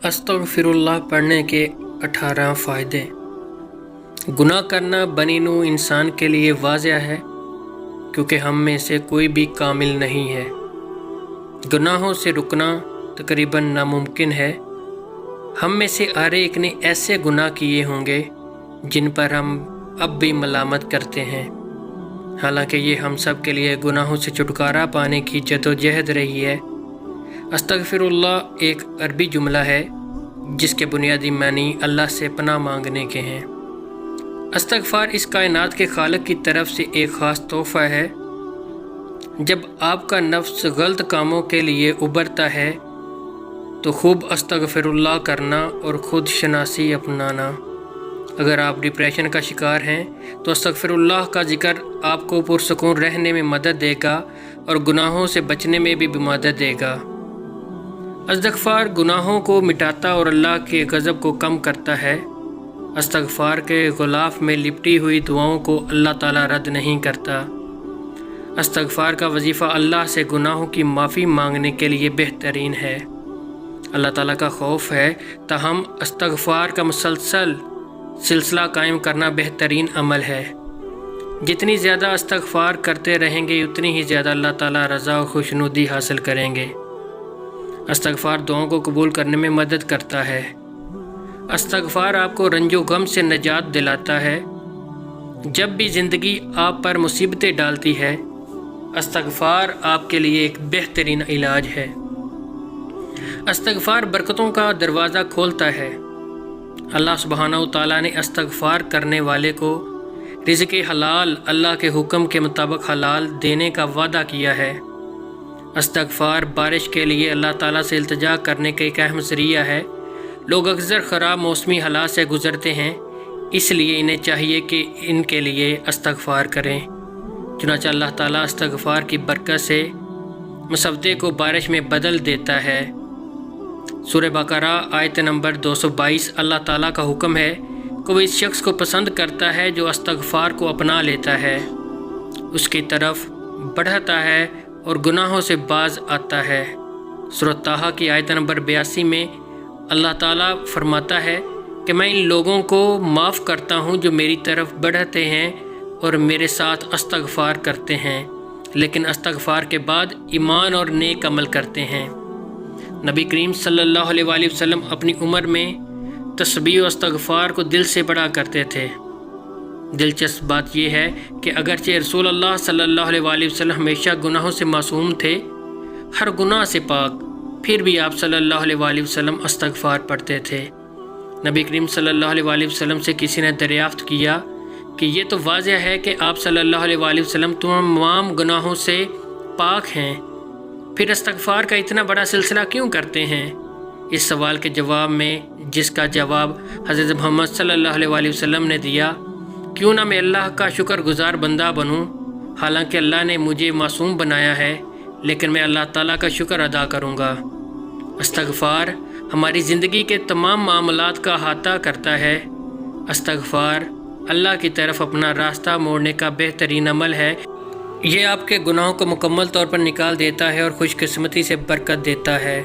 अस्तगफिरुल्लाह पढ़ने के 18 फ़ायदे। गुनाह करना बनी नूं इंसान के लिए वाज़िह है, क्योंकि हम में से कोई भी कामिल नहीं है। गुनाहों से रुकना तकरीबन नामुमकिन है। हम में से हर एक ने ऐसे गुनाह किए होंगे जिन पर हम अब भी मलामत करते हैं। हालांकि ये हम सब के लिए गुनाहों से छुटकारा पाने की जदोजहद रही है। अस्तगफिरुल्लाह एक अरबी जुमला है जिसके बुनियादी मानी अल्लाह से पनाह मांगने के हैं। इस्तग़फ़ार इस कायनात के खालिक की तरफ से एक ख़ास तोहफ़ा है। जब आपका नफ्स गलत कामों के लिए उबरता है तो खूब अस्तगफिरुल्लाह करना और ख़ुद शनासी अपनाना। अगर आप डिप्रेशन का शिकार हैं तो अस्तगफिरुल्लाह का ज़िक्र आपको पुरसुकून रहने में मदद देगा और गुनाहों से बचने में भी मदद देगा। इस्तग़फ़ार गुनाहों को मिटाता और अल्लाह के गज़ब को कम करता है। इस्तग़फ़ार के ग़िलाफ़ में लिपटी हुई दुआओं को अल्लाह ताला रद्द नहीं करता। इस्तग़फ़ार का वजीफ़ा अल्लाह से गुनाहों की माफ़ी मांगने के लिए बेहतरीन है। अल्लाह ताला का खौफ है ताहम इस्तग़फ़ार का मुसलसल सिलसिला कायम करना बेहतरीन अमल है। जितनी ज़्यादा इस्तग़फ़ार करते रहेंगे उतनी ही ज़्यादा अल्लाह ताला रज़ा और खुशनुदी हासिल करेंगे। इस्तग़फ़ार दुआओं को कबूल करने में मदद करता है। इस्तग़फ़ार आपको रंजो गम से निजात दिलाता है। जब भी ज़िंदगी आप पर मुसीबतें डालती है, इस्तग़फ़ार आपके लिए एक बेहतरीन इलाज है। इस्तग़फ़ार बरकतों का दरवाज़ा खोलता है। अल्लाह सुब्हानहू तआला ने इस्तग़फ़ार करने वाले को रिज़्क़ हलाल अल्लाह के हुक्म के मुताबिक हलाल देने का वादा किया है। इस्तग़फ़ार बारिश के लिए अल्लाह ताला से इल्तिजा करने का एक अहम ज़रिया है। लोग अक्सर ख़राब मौसमी हालात से गुज़रते हैं, इसलिए इन्हें चाहिए कि इनके लिए इस्तग़फ़ार करें। चुनांचे अल्लाह ताला इस्तग़फ़ार की बरकत से मुसव्वदे को बारिश में बदल देता है। सूरह बकरा आयत नंबर 222 अल्लाह ताला का हुक्म है कि वो इस शख्स को पसंद करता है जो इस्तग़फ़ार को अपना लेता है, उसकी तरफ बढ़ता है और गुनाहों से बाज आता है। सूरह ताहा की आयत नंबर 82 में अल्लाह ताला फरमाता है कि मैं इन लोगों को माफ़ करता हूँ जो मेरी तरफ बढ़ते हैं और मेरे साथ इस्तग़फ़ार करते हैं, लेकिन इस्तग़फ़ार के बाद ईमान और नेक अमल करते हैं। नबी करीम सल्लल्लाहु अलैहि वसल्लम अपनी उम्र में तस्बीह और इस्तग़फ़ार को दिल से पढ़ा करते थे। दिलचस्प बात यह है कि अगरचे रसूल अल्लाह सल्लल्लाहु अलैहि वसल्लम हमेशा गुनाहों से मासूम थे, हर गुनाह से पाक, फिर भी आप सल्लल्लाहु अलैहि वसल्लम इस्तग़फ़ार पढ़ते थे। नबी करीम सल्लल्लाहु अलैहि वसल्लम से किसी ने दरियाफ़्त किया कि ये तो वाज़िह है कि आप सल्लल्लाहु अलैहि वसल्लम तमाम गुनाहों से पाक हैं, फिर इस्तग़फ़ार का इतना बड़ा सिलसिला क्यों करते हैं? इस सवाल के जवाब में जिसका जवाब हज़रत मोहम्मद सल्लल्लाहु अलैहि वसल्लम ने दिया, क्यों ना मैं अल्लाह का शुक्रगुज़ार बंदा बनूं, हालांकि अल्लाह ने मुझे मासूम बनाया है, लेकिन मैं अल्लाह ताला का शुक्र अदा करूँगा। इस्तग़फ़ार हमारी ज़िंदगी के तमाम मामलात का अहाता करता है। इस्तग़फ़ार अल्लाह की तरफ अपना रास्ता मोड़ने का बेहतरीन अमल है। ये आपके गुनाहों को मुकम्मल तौर पर निकाल देता है और खुशकिस्मती से बरकत देता है।